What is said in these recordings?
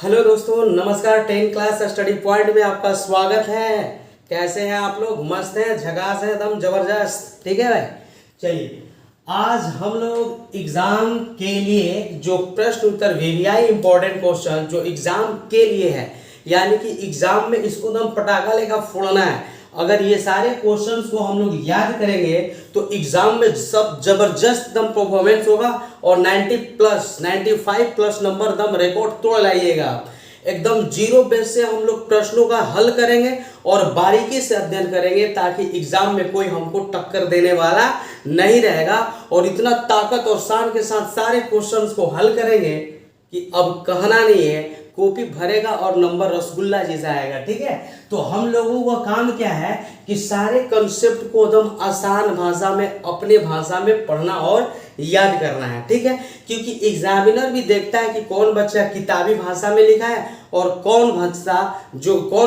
Hello दोस्तों, नमस्कार। 10 class study point में आपका स्वागत है। कैसे हैं आप लोग? मस्त हैं, झकास है, एकदम जबरदस्त। ठीक है भाई, चलिए आज हम लोग एग्जाम के लिए जो प्रश्न उत्तर वीवीआई इंपॉर्टेंट क्वेश्चन जो एग्जाम के लिए है, यानी कि एग्जाम में इसको एकदम पटाखा लेकर फोड़ना है। अगर ये सारे क्वेश्चंस को हम लोग याद करेंगे तो एग्जाम में सब जबरदस्त दम परफॉर्मेंस होगा और 90 प्लस 95 प्लस नंबर दम रिकॉर्ड तोड़ लाइएगा। एकदम जीरो बेस से हम लोग प्रश्नों का हल करेंगे और बारीकी से अध्ययन करेंगे ताकि एग्जाम में कोई हमको टक्कर देने वाला नहीं रहेगा। और इतना ताकत और शान के साथ सारे क्वेश्चंस को हल करेंगे कि अब कहना नहीं है, कॉपी भरेगा और नंबर रसगुल्ला जैसा आएगा। ठीक है, तो हम लोगों का काम क्या है कि सारे कंसेप्ट को एकदम आसान भाषा में, अपने भाषा में पढ़ना और याद करना है। ठीक है, क्योंकि एग्जामिनर भी देखता है कि कौन बच्चा किताबी भाषा में लिखा है और कौन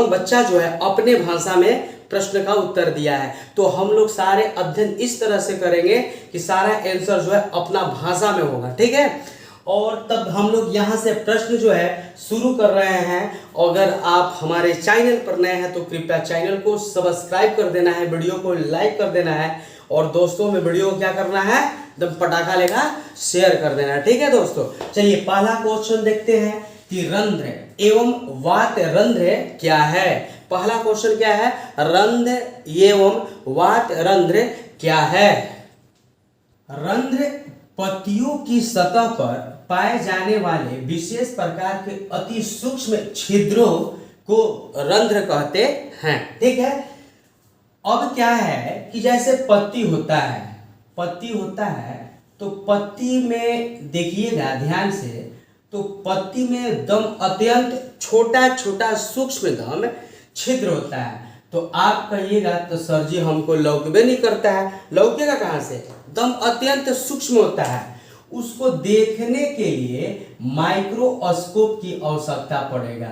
बच्चा जो है अपने भाषा में प्रश्न का उत्तर दिया है। तो हम लोग सारे अध्ययन इस तरह से करेंगे कि सारा आंसर जो है अपना भाषा में होगा। ठीक है, और तब हम लोग यहाँ से प्रश्न जो है शुरू कर रहे हैं। अगर आप हमारे चैनल पर नए हैं तो कृपया चैनल को सब्सक्राइब कर देना है, वीडियो को लाइक कर देना है और दोस्तों में वीडियो को क्या करना है, एकदम पटाखा लेगा शेयर कर देना है। ठीक है दोस्तों, चलिए पहला क्वेश्चन देखते हैं कि रंध्र एवं वात रंध्र क्या है। पहला क्वेश्चन क्या है? रंध्र एवं वात रंध्र क्या है। रंध्र पत्तियों की सतह पर पाए जाने वाले विशेष प्रकार के अति सूक्ष्म छिद्रों को रंध्र कहते हैं। ठीक है, अब क्या है कि जैसे पत्ती होता है तो पत्ती में देखिएगा ध्यान से, तो पत्ती में दम अत्यंत छोटा छोटा सूक्ष्म दम छिद्र होता है। तो आप कहिएगा तो सर जी हमको लौकबे नहीं करता है। लौकेगा कहाँ से? दम अत्यंत सूक्ष्म होता है। उसको देखने के लिए माइक्रोस्कोप की आवश्यकता पड़ेगा।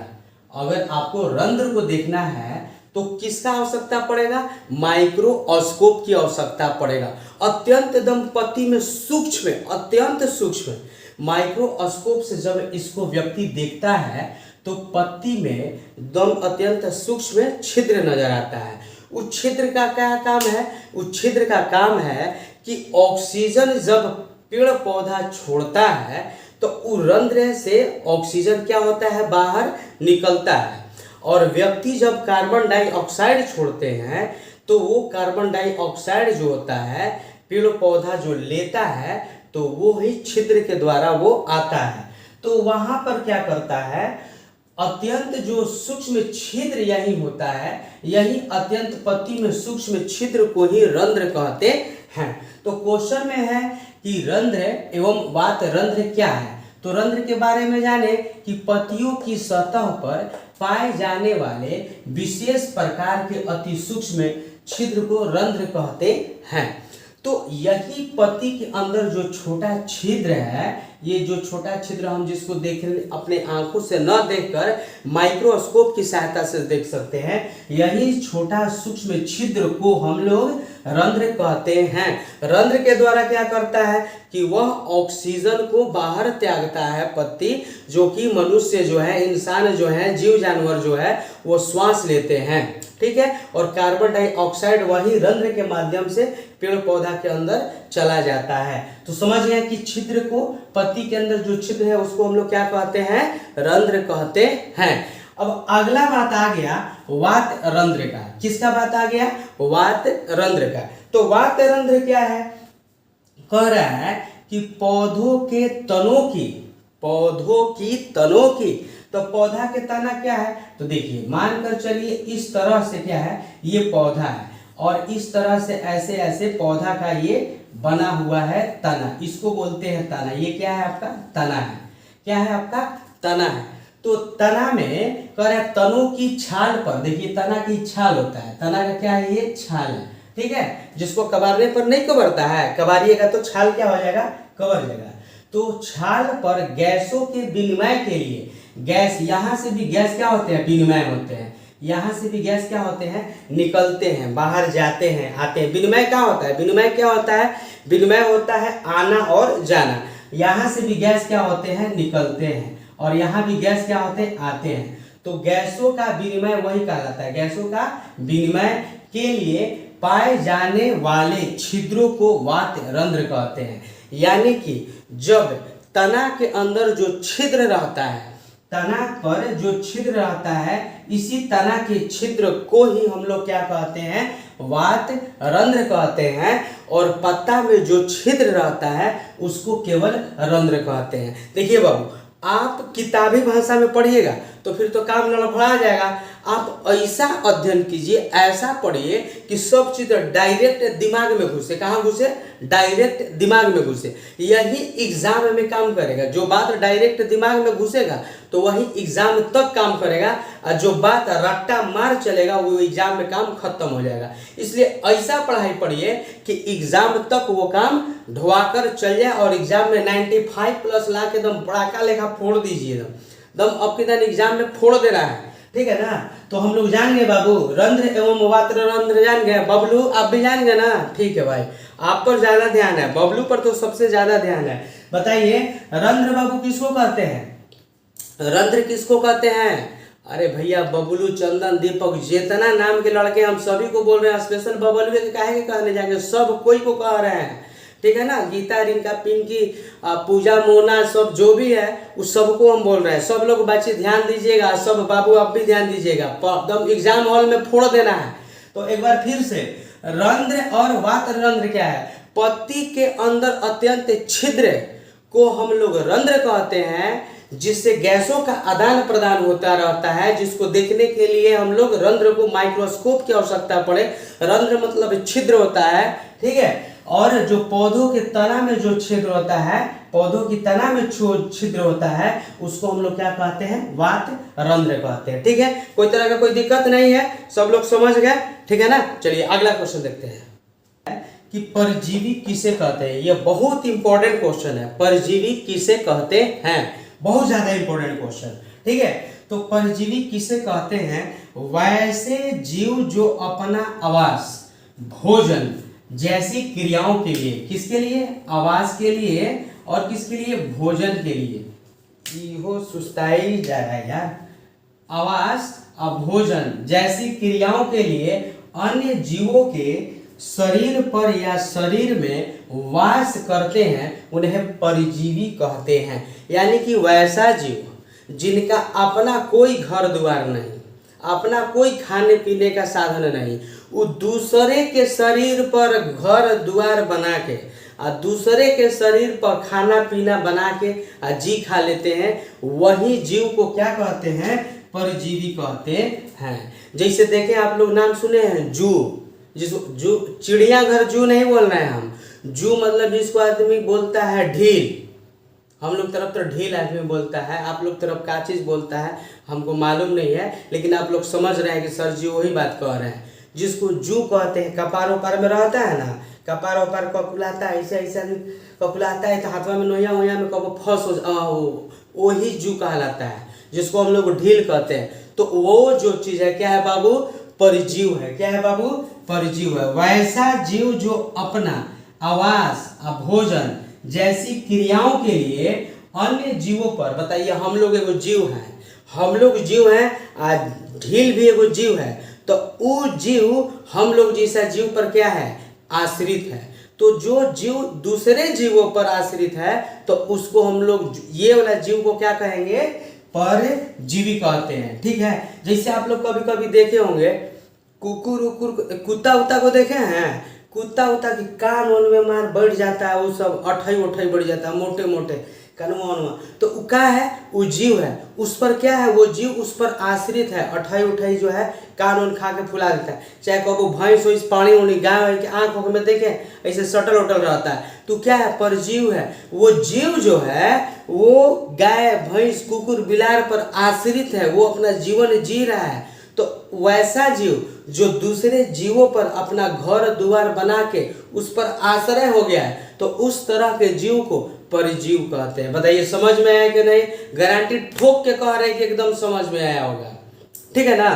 अगर आपको रंध्र को देखना है तो किसका आवश्यकता पड़ेगा? माइक्रोस्कोप की आवश्यकता पड़ेगा। अत्यंत दम पत्ती में सूक्ष्म, अत्यंत सूक्ष्म माइक्रोस्कोप से जब इसको व्यक्ति देखता है तो पत्ती में दम अत्यंत सूक्ष्म छिद्र नजर आता है। उस छिद्र का क्या काम है? उस छिद्र का काम है कि ऑक्सीजन जब पेड़ पौधा छोड़ता है तो उस रंध्र से ऑक्सीजन क्या होता है, बाहर निकलता है। और व्यक्ति जब कार्बन डाइऑक्साइड छोड़ते हैं तो वो कार्बन डाइऑक्साइड जो होता है पेड़ पौधा जो लेता है तो वो ही छिद्र के द्वारा वो आता है। तो वहां पर क्या करता है, अत्यंत जो सूक्ष्म छिद्र यही होता है, यही अत्यंत पत्ती में सूक्ष्म छिद्र को ही रंध्र कहते हैं। तो क्वेश्चन में है कि रंध्र एवं वात रंध्र क्या है। तो रंध्र के बारे में जाने कि पत्तियों की सतह पर पाए जाने वाले विशेष प्रकार के अति सूक्ष्म छिद्र को रंध्र कहते हैं। तो यही पत्ती के अंदर जो छोटा छिद्र है, ये जो छोटा छिद्र हम जिसको देख रहे अपने आंखों से न देखकर माइक्रोस्कोप की सहायता से देख सकते हैं, यही छोटा सूक्ष्म छिद्र को हम लोग रंध्र कहते हैं। रंध्र के द्वारा क्या करता है कि वह ऑक्सीजन को बाहर त्यागता है पत्ती, जो कि मनुष्य जो है, इंसान जो है, जीव जानवर जो है वो श्वास लेते हैं। ठीक है, और कार्बन डाइऑक्साइड वही रंध्र के माध्यम से पेड़ पौधा के अंदर चला जाता है। तो समझ गए कि छिद्र को, पत्ती के अंदर जो छिद्र है उसको हम लोग क्या कहते हैं, रंध्र कहते हैं। अब अगला बात आ गया वात रंध्र का। किसका बात आ गया? वात रंध्र का। तो वात रंध्र क्या है? कह रहा है कि पौधों के तनों की, तो पौधा के तना क्या है? तो देखिए मानकर चलिए इस तरह से क्या है, ये पौधा है और इस तरह से ऐसे ऐसे पौधा का ये बना हुआ है तना, इसको बोलते हैं तना। ये क्या है आपका? तना है। क्या है आपका? तना है। तो तना में कह रहा है तनों की छाल पर, देखिए तना की छाल होता है, तना का क्या है, ये छाल है। ठीक है, जिसको कबारने पर नहीं कबरता है, कबारिएगा तो छाल क्या हो जाएगा, कबर जाएगा। तो छाल पर गैसों के विनिमय के लिए, गैस यहाँ से भी गैस क्या होते हैं, विनिमय होते हैं। यहाँ से भी गैस क्या होते हैं, निकलते हैं, बाहर जाते हैं, आते हैं। विनिमय क्या होता है? विनिमय क्या होता है? विनिमय होता है आना और जाना। यहाँ से भी गैस क्या होते हैं, निकलते हैं और यहाँ भी गैस क्या होते हैं, आते हैं। तो गैसों का विनिमय वही कहलाता है। गैसों का विनिमय के लिए पाए जाने वाले छिद्रों को वात रंध्र कहते हैं। यानी कि जब तना के अंदर जो छिद्र रहता है, तना पर जो छिद्र रहता है, इसी तना के छिद्र को ही हम लोग क्या कहते हैं, वात रंध्र कहते हैं। और पत्ता में जो छिद्र रहता है उसको केवल रंध्र कहते हैं। देखिए बाबू, आप किताबी भाषा में पढ़िएगा तो फिर तो काम लड़खड़ा जाएगा। आप ऐसा अध्ययन कीजिए, ऐसा पढ़िए कि सब चीज डायरेक्ट दिमाग में घुसे। कहाँ घुसे, डायरेक्ट दिमाग में घुसे। यही एग्जाम में काम करेगा। जो बात डायरेक्ट दिमाग में घुसेगा तो वही एग्जाम तक काम करेगा, और जो बात रट्टा मार चलेगा वो एग्जाम में काम खत्म हो जाएगा। इसलिए ऐसा पढ़ाई पढ़िए कि एग्जाम तक वो काम ढुआकर चल जाए और एग्जाम में 95+ ला के एकदम पड़ाका लेखा फोड़ दीजिए। दम अब कितना एग्जाम में फोड़ देना है, ठीक है ना। तो हम लोग जान गए बाबू, रंध्र एवं वात्र रंध्र जान गए। बबलू आप भी जान गए ना, ठीक है भाई, आप पर ज्यादा ध्यान है, बबलू पर तो सबसे ज्यादा ध्यान है। बताइए रंध्र बाबू किसको कहते हैं, रंध्र किसको कहते हैं? अरे भैया बबलू, चंदन, दीपक, जितना नाम के लड़के हम सभी को बोल रहे हैं। स्पेशल बबलू के काहे के कहने जाएंगे, सब कोई को कह रहे हैं, ठीक है ना। गीता, रिंका, पिंकी, पूजा, मोना, सब जो भी है उस सबको हम बोल रहे हैं। सब लोग बच्चे ध्यान दीजिएगा, सब बाबू आप भी ध्यान दीजिएगा, एकदम एग्जाम हॉल में फोड़ देना है। तो एक बार फिर से, रंध्र और वात्र रंध्र क्या है? पत्ती के अंदर अत्यंत छिद्र को हम लोग रंध्र कहते हैं, जिससे गैसों का आदान प्रदान होता रहता है, जिसको देखने के लिए हम लोग रंध्र को माइक्रोस्कोप की आवश्यकता पड़े। रंध्र मतलब छिद्र होता है, ठीक है। और जो पौधों के तना में जो छिद्र होता है, पौधों की तना में छिद्र होता है, उसको हम लोग क्या कहते हैं, वात रंध्र कहते हैं, ठीक है। कोई तरह का कोई दिक्कत नहीं है, सब लोग समझ गए, ठीक है ना। चलिए अगला क्वेश्चन देखते हैं कि परजीवी किसे कहते हैं। यह बहुत इंपॉर्टेंट क्वेश्चन है, परजीवी किसे कहते हैं, बहुत ज्यादा इंपॉर्टेंट क्वेश्चन, ठीक है। तो परजीवी किसे कहते हैं? वैसे जीव जो अपना आवास, भोजन जैसी क्रियाओं के लिए, किसके लिए, आवास के लिए, और किसके लिए, भोजन के लिए। इहो सुस्ताई जा रहा है यार। आवास और भोजन जैसी क्रियाओं के लिए अन्य जीवों के शरीर पर या शरीर में वास करते हैं, उन्हें परजीवी कहते हैं। यानी कि वैसा जीव जिनका अपना कोई घर द्वार नहीं, अपना कोई खाने पीने का साधन नहीं, वो दूसरे के शरीर पर घर द्वार बना के और दूसरे के शरीर पर खाना पीना बना के जी खा लेते हैं, वही जीव को क्या कहते हैं, परजीवी कहते हैं। जैसे देखें, आप लोग नाम सुने हैं जू, जिसको जू, चिड़ियाघर जू नहीं बोल रहे हैं हम, जू मतलब जिसको आदमी बोलता है ढील। हम लोग तरफ तो ढील आदमी बोलता है, आप लोग तरफ क्या चीज बोलता है हमको मालूम नहीं है, लेकिन आप लोग समझ रहे हैं कि सर जी वही बात कह रहे हैं। जिसको जू कहते हैं, कपार वपार में रहता है ना, कपार वपार ककुलाता है, ऐसे ऐसे ककुलाता है तो हाथवा में नोया वोया में कब फंस हो, वही जू कहलाता है, जिसको हम लोग ढील कहते हैं। तो वो जो चीज है क्या है बाबू, परजीव है। क्या है बाबू, परजीव है। वैसा जीव जो अपना आवास और भोजन जैसी क्रियाओं के लिए अन्य जीवों पर, बताइए हम लोग एगो जीव हैं, हम लोग जीव हैं, आज ढील भी एगो जीव है, तो वो जीव हम लोग जैसा जीव पर क्या है, आश्रित है। तो जो जीव दूसरे जीवों पर आश्रित है तो उसको हम लोग ये वाला जीव को क्या कहेंगे, परजीवी कहते हैं, ठीक है। जैसे आप लोग कभी कभी देखे होंगे कुकुर उकुर, कुत्ता उत्ता को देखे हैं, कुत्ता उत्ता की कान वन में मार बढ़ जाता है, वो सब अठाई उठाई बढ़ जाता है, मोटे मोटे कनवा वनवा, तो वो क्या है, वो जीव है, उस पर क्या है, वो जीव उस पर आश्रित है। अठाई उठाई जो है कान वन खा के फुला देता है, चाहे कबो भैंस हो, इस पानी उनी गाय के आँख में देखे ऐसे सटल उटल रहता है, तो क्या है, परजीव है। वो जीव जो है वो गाय भैंस कुकुर बिलार पर आश्रित है, वो अपना जीवन जी रहा है। तो वैसा जीव जो दूसरे जीवों पर अपना घर द्वार बना के उस पर आश्रय हो गया है, तो उस तरह के जीव को परजीव कहते हैं। बताइए समझ में आया कि नहीं? गारंटी ठोक के कह रहे हैं कि एकदम समझ में आया होगा, ठीक है ना।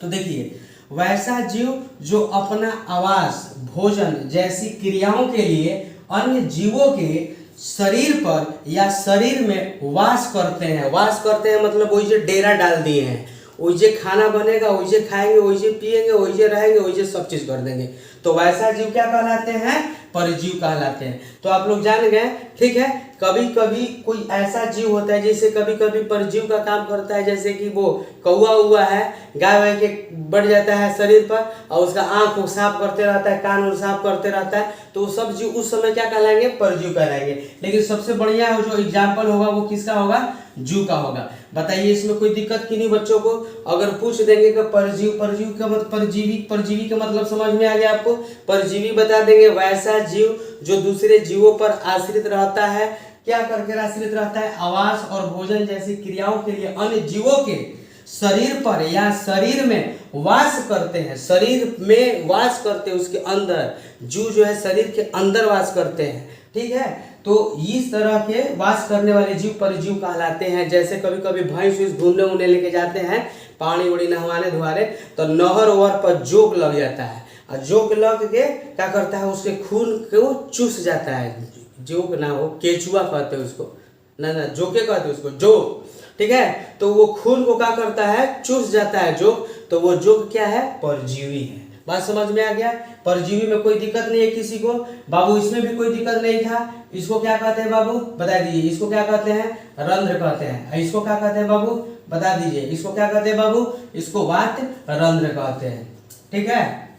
तो देखिए, वैसा जीव जो अपना आवास भोजन जैसी क्रियाओं के लिए अन्य जीवों के शरीर पर या शरीर में वास करते हैं। वास करते हैं मतलब वही जो डेरा डाल दिए हैं, वही जे खाना बनेगा, वही जे खाएंगे, वही जे पिएंगे, वही जे रहेंगे, वही जे सब चीज कर देंगे। तो वैसा जीव क्या कहलाते हैं? परजीव कहलाते हैं। तो आप लोग जान गए, ठीक है। कभी कभी कोई ऐसा जीव होता है जैसे कभी कभी परजीव का काम करता है, जैसे कि वो कौआ हुआ है, गाय वाय के बढ़ जाता है शरीर पर और उसका आंख को साफ करते रहता है, कान को साफ करते रहता है, तो सब जीव उस समय क्या कहलाएंगे? परजीव कहलाएंगे। लेकिन सबसे बढ़िया जो एग्जाम्पल होगा वो किसका होगा? जू का होगा। बताइए इसमें कोई दिक्कत की नहीं बच्चों को? अगर पूछ देंगे कि परजीव, परजीव का मतलब परजीवी, परजीवी का मतलब समझ में आ गया आपको? परजीवी बता देंगे वैसा जीव जो दूसरे जीवों पर आश्रित रहता है। क्या करके आश्रित रहता है? आवास और भोजन जैसी क्रियाओं के लिए अन्य जीवों के शरीर पर या शरीर में वास करते हैं। शरीर में वास करते हैं, उसके अंदर जीव जो है शरीर के अंदर वास करते हैं, ठीक है। तो इस तरह के वास करने वाले जीव परजीव कहलाते हैं। जैसे कभी कभी भैंस घूमने उमने लेके जाते हैं, पानी उड़ी नहवाने धुआने, तो नहर ओहर पर जोक लग जाता है और जोक लग के क्या करता है? उसके खून को चूस जाता है। जोक ना हो, केचुआ कहते हैं उसको, ना जोके कहते हैं उसको, जोक, ठीक है। तो वो खून को क्या करता है? चूस जाता है जोक। तो वो जोक क्या है? परजीवी है। बात समझ में आ गया? परजीवी में कोई दिक्कत नहीं है किसी को? बाबू इसमें भी कोई दिक्कत नहीं था। इसको क्या कहते हैं बाबू? बता दीजिए। इसको क्या कहते हैं? रंध्र कहते हैं। इसको क्या कहते हैं बाबू? बता दीजिए। इसको क्या कहते हैं बाबू? इसको वात रंध्र कहते हैं, ठीक है।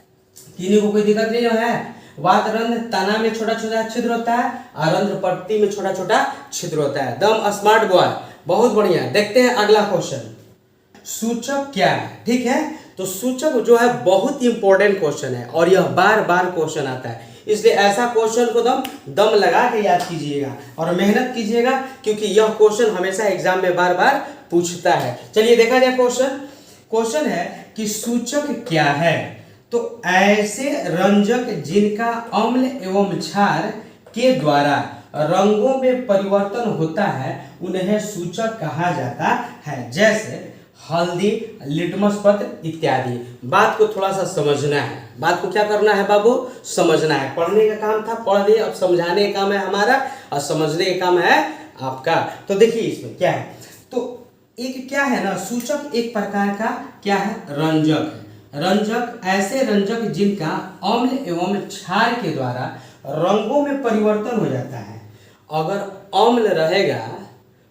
किन्हीं को कोई दिक्कत नहीं है? वात रंध्र तना में छोटा छोटा छिद्र होता है और रंध्र पट्टी में छोटा छोटा छिद्र होता है। दम स्मार्ट बॉय, बहुत बढ़िया। देखते हैं अगला क्वेश्चन, सूचक क्या है, ठीक है। तो सूचक जो है बहुत इंपॉर्टेंट क्वेश्चन है और यह बार बार क्वेश्चन आता है, इसलिए ऐसा क्वेश्चन को दम लगा के याद कीजिएगा और मेहनत कीजिएगा, क्योंकि यह क्वेश्चन हमेशा एग्जाम में बार बार पूछता है। चलिए देखा जाए क्वेश्चन है कि सूचक क्या है? तो ऐसे रंजक जिनका अम्ल एवं क्षार के द्वारा रंगों में परिवर्तन होता है उन्हें सूचक कहा जाता है। जैसे हल्दी, लिटमस पत्र इत्यादि। बात को थोड़ा सा समझना है। बात को क्या करना है बाबू? समझना है। पढ़ने का काम था, पढ़ लिए, अब समझाने का काम है हमारा और समझने का काम है आपका। तो देखिए इसमें क्या है, तो एक क्या है ना, सूचक एक प्रकार का क्या है? रंजक है। रंजक ऐसे रंजक जिनका अम्ल एवं क्षार के द्वारा रंगों में परिवर्तन हो जाता है। अगर अम्ल रहेगा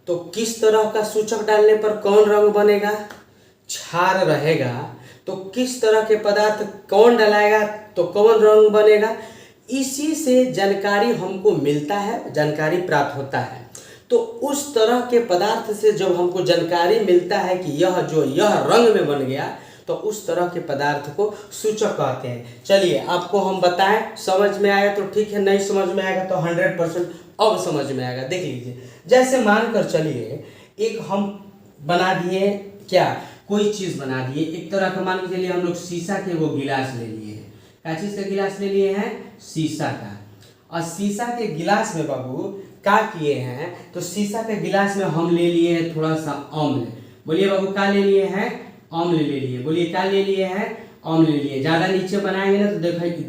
तो किस तरह का सूचक डालने पर कौन रंग बनेगा? क्षार रहेगा तो किस तरह के पदार्थ कौन डलाएगा तो कौन रंग बनेगा? इसी से जानकारी हमको मिलता है, जानकारी प्राप्त होता है। तो उस तरह के पदार्थ से जब हमको जानकारी मिलता है कि यह रंग में बन गया, तो उस तरह के पदार्थ को सूचक कहते हैं। चलिए आपको हम बताएं, समझ में आया तो ठीक है, नहीं समझ में आएगा तो 100% अब समझ में आएगा। देख लीजिए, जैसे मानकर चलिए एक हम बना दिए, क्या कोई चीज़ बना दिए, एक तरह का मान के चलिए हम लोग शीशा के वो गिलास ले लिए हैं। क्या चीज़ का गिलास ले लिए हैं? शीशा का। और शीशा के गिलास में बाबू क्या किए हैं, तो शीशा के गिलास में हम ले लिए हैं थोड़ा सा अम्ल। बोलिए बाबू क्या ले लिए हैं? अम्ल ले लिए। बोलिए क्या ले लिए हैं? अम्ल ले लिए। ज़्यादा नीचे बनाएंगे ना तो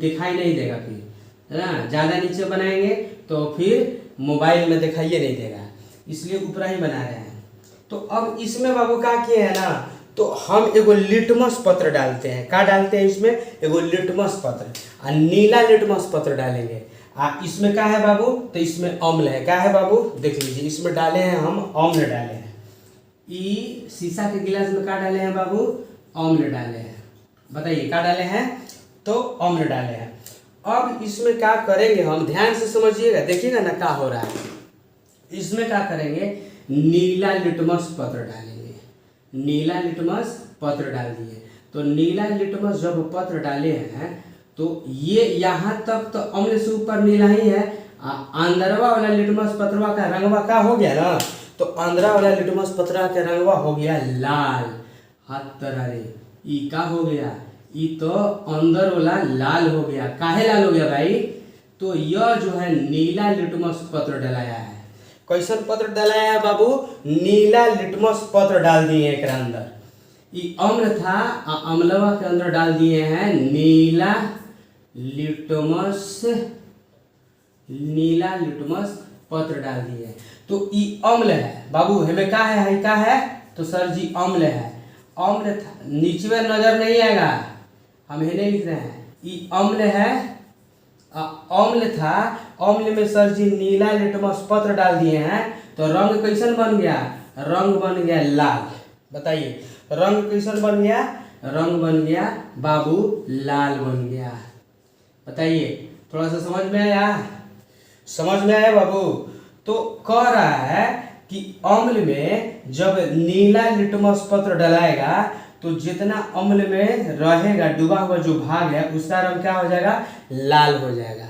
दिखाई नहीं देगा फिर, है ना। ज़्यादा नीचे बनाएंगे तो फिर मोबाइल में दिखाइए नहीं देगा, इसलिए ऊपर ही बना रहे हैं। तो अब इसमें बाबू क्या किए हैं ना, तो हम एगो लिटमस पत्र डालते हैं। क्या डालते हैं इसमें? एगो लिटमस पत्र, और नीला लिटमस पत्र डालेंगे। इसमें क्या है बाबू? तो इसमें अम्ल है। क्या है बाबू? देख लीजिए, इसमें डाले हैं हम अम्ल डाले हैं। शीशा के गिलास में क्या डाले हैं बाबू? अम्ल डाले हैं। बताइए क्या डाले हैं? तो अम्ल डाले हैं। अब इसमें क्या करेंगे हम, ध्यान से समझिएगा, देखिएगा ना क्या हो रहा है। इसमें क्या करेंगे? नीला लिटमस पत्र डालेंगे। नीला लिटमस पत्र डाल दिए। तो नीला लिटमस जब पत्र डाले हैं तो ये यहाँ तक तो अम्ल से ऊपर नीला ही है, अंदरवा वाला लिटमस पत्रवा का रंगवा क्या हो गया ना, तो अंदरा वाला लिटमस पत्रा के रंगवा हो गया लाल। हाथ तरह रे ई का हो गया? ई तो अंदर वाला लाल हो गया। काहे लाल हो गया भाई? तो यह जो है नीला लिटमस पत्र डलाया है। कैसन पत्र डलाया है बाबू? नीला लिटमस पत्र डाल दिए एक अंदर। ई अम्ल था, अम्लवा के अंदर डाल दिए हैं नीला लिटमस पत्र डाल दिए। तो ई अम्ल है बाबू, हमें क्या है तो सर जी अम्ल है। अम्ल था, नीचे में नजर नहीं आएगा, हम नहीं लिख रहे हैं। ई अम्ल है, अम्ल था, अम्ल में सर जी नीला लिटमस पत्र डाल दिए हैं, तो रंग कैसन बन गया, रंग बन गया लाल। बताइए रंग कैसन बन गया, रंग बन गया बाबू लाल बन गया। बताइए थोड़ा सा समझ में आया, समझ में आया बाबू। तो कह रहा है कि अम्ल में जब नीला लिटमस पत्र डलाएगा तो जितना अम्ल में रहेगा डूबा हुआ जो भाग है उसका रंग क्या हो जाएगा, लाल हो जाएगा।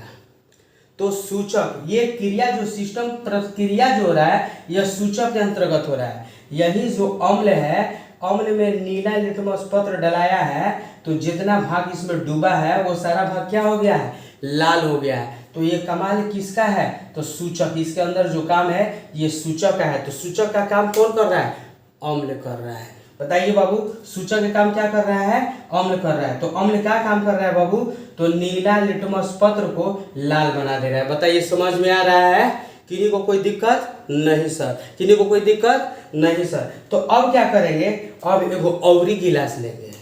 तो सूचक, ये क्रिया जो सिस्टम प्रक्रिया जो हो रहा है यह सूचक के अंतर्गत हो रहा है। यही जो अम्ल है, अम्ल में नीला लिटमस पत्र डलाया है तो जितना भाग इसमें डूबा है वो सारा भाग क्या हो गया है, लाल हो गया है। तो ये कमाल किसका है, तो सूचक, इसके अंदर जो काम है ये सूचक का है। तो सूचक का काम कौन कर रहा है, अम्ल कर रहा है। बताइए बाबू सूचक का काम क्या कर रहा है, अम्ल कर रहा है। तो अम्ल क्या काम कर रहा है बाबू, तो नीला लिटमस पत्र को लाल बना दे रहा है। बताइए समझ में आ रहा है, किन्हीं को कोई दिक्कत नहीं सर, किन्हीं को कोई दिक्कत नहीं सर। तो अब क्या करेंगे, अब एगो औरी गिलास लेंगे,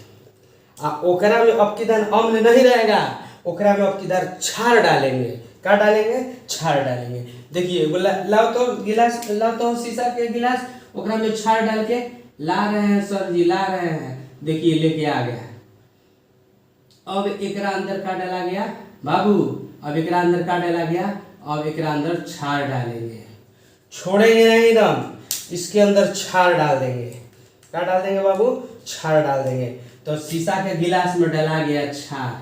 ओकरा में अब किधर अम्ल नहीं रहेगा, ओकरा में अब किधर क्षार डालेंगे। क्या डालेंगे, क्षार डालेंगे। देखिए लाओ तो गिलास, लाओ तो शीशा के गिलास, ओकरा में क्षार डाल के ला रहे हैं सर जी, ला रहे हैं। देखिए लेके आ गया। अब एकरा अंदर का डाला गया बाबू, अब एकरा अंदर का डाला गया, अब एकरा अंदर क्षार डालेंगे, छोड़ेंगे नहीं एकदम, इसके अंदर क्षार डाल देंगे। क्या डाल देंगे बाबू, क्षार डाल देंगे। तो शीशा के गिलास में डाला गया क्षार,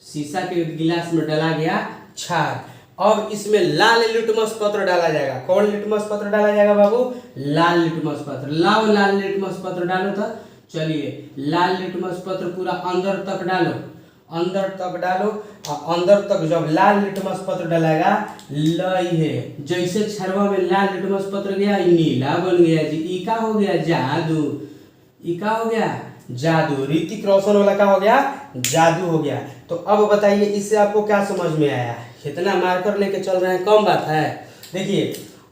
शीशा के गिलास में डाला गया क्षार। अब इसमें लाल लिटमस पत्र डाला जाएगा। कौन लिटमस पत्र डाला जाएगा बाबू, लाल लिटमस पत्र। लाओ लाल लिटमस पत्र डालो तो चलिए लाल लिटमस पत्र पूरा अंदर तक डालो, अंदर तक डालो। और अंदर तक जब लाल लिटमस पत्र डालेगा, लई है जैसे छरवा में लाल लिटमस पत्र गया नीला बन गया जी। ई का हो गया जादू, ई का हो गया जादू। ऋतिक रोशन वाला का हो गया, जादू हो गया। तो अब बताइए इससे आपको क्या समझ में आया, इतना मार्कर लेके चल रहे हैं कम बात है। देखिए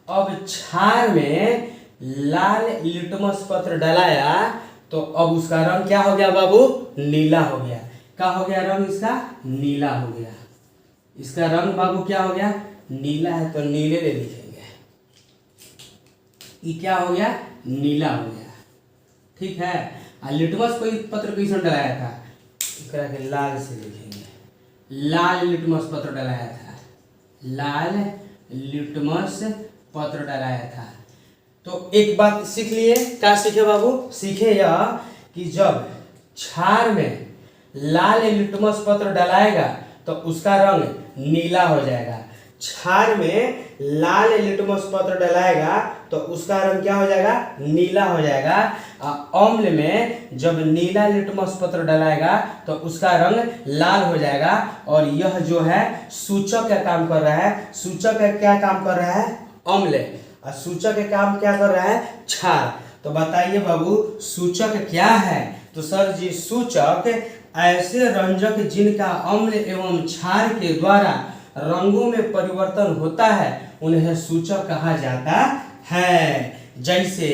अब क्षार में लाल लिटमस पत्र डलाया तो अब उसका रंग क्या हो गया बाबू, नीला हो गया। क्या हो गया रंग इसका, नीला हो गया। इसका रंग बाबू क्या हो गया, नीला है तो नीले ले लिखेंगे। ये क्या हो गया, नीला हो गया। ठीक है। और लिटमस कोई पत्र कैसे डलाया था, एकरा के लाल से लिखेंगे। लाल लिटमस पत्र डलाया था, लाल लिटमस पत्र डलाया था। तो एक बात सीख लिए, क्या सीखे बाबू, सीखे यह कि जब क्षार में लाल लिटमस पत्र डलाएगा तो उसका रंग नीला हो जाएगा। क्षार में लाल लिटमस पत्र डलाएगा तो उसका रंग क्या हो जाएगा, नीला हो जाएगा। अम्ल में जब नीला लिटमस पत्र डलाएगा तो उसका रंग लाल हो जाएगा। और यह जो है सूचक का काम कर रहा है। सूचक का क्या काम कर रहा है, अम्ल। और सूचक का काम क्या कर रहा है, क्षार। तो बताइए बाबू सूचक क्या है, तो सर जी सूचक ऐसे रंजक जिनका अम्ल एवं क्षार के द्वारा रंगों में परिवर्तन होता है उन्हें सूचक कहा जाता है। जैसे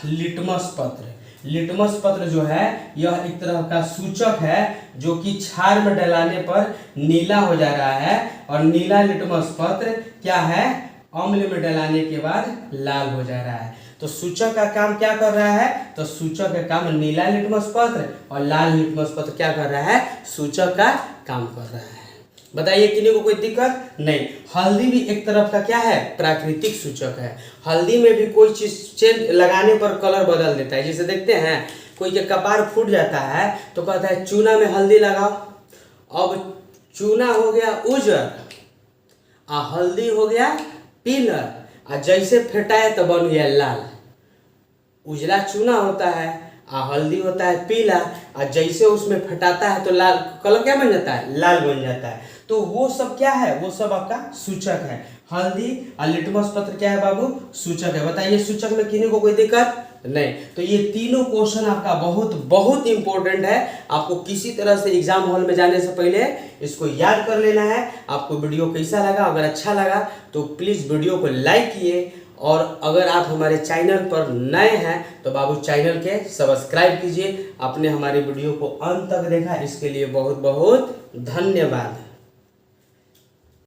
लिटमस पत्र, लिटमस पत्र जो है यह एक तरह का सूचक है जो कि क्षार में डलाने पर नीला हो जा रहा है। और नीला लिटमस पत्र क्या है, अम्ल में डलाने के बाद लाल हो जा रहा है। तो सूचक का काम क्या कर रहा है, तो सूचक का काम नीला लिटमस पत्र और लाल लिटमस पत्र क्या कर रहा है, सूचक का काम कर रहा है। बताइए किन्हीं को कोई दिक्कत नहीं। हल्दी भी एक तरफ का क्या है, प्राकृतिक सूचक है। हल्दी में भी कोई चीज चेंज लगाने पर कलर बदल देता है। जैसे देखते हैं कोई के कपार फूट जाता है तो कहता है चूना में हल्दी लगाओ। अब चूना हो गया उजर और हल्दी हो गया पीला, और जैसे फेंटाए तो बन गया लाल। उजला चूना होता है और हल्दी होता है पीला, और जैसे उसमें फटाता है तो लाल कलर क्या बन जाता है, लाल बन जाता है। तो वो सब क्या है, वो सब आपका सूचक है। हल्दी और लिटमस पत्र क्या है बाबू, सूचक है। बताइए सूचक में किन्हीं को कोई दिक्कत नहीं। तो ये तीनों क्वेश्चन आपका बहुत बहुत इंपॉर्टेंट है। आपको किसी तरह से एग्जाम हॉल में जाने से पहले इसको याद कर लेना है। आपको वीडियो कैसा लगा, अगर अच्छा लगा तो प्लीज वीडियो को लाइक किए, और अगर आप हमारे चैनल पर नए हैं तो बाबू चैनल के सब्सक्राइब कीजिए। आपने हमारी वीडियो को अंत तक देखा, इसके लिए बहुत बहुत धन्यवाद।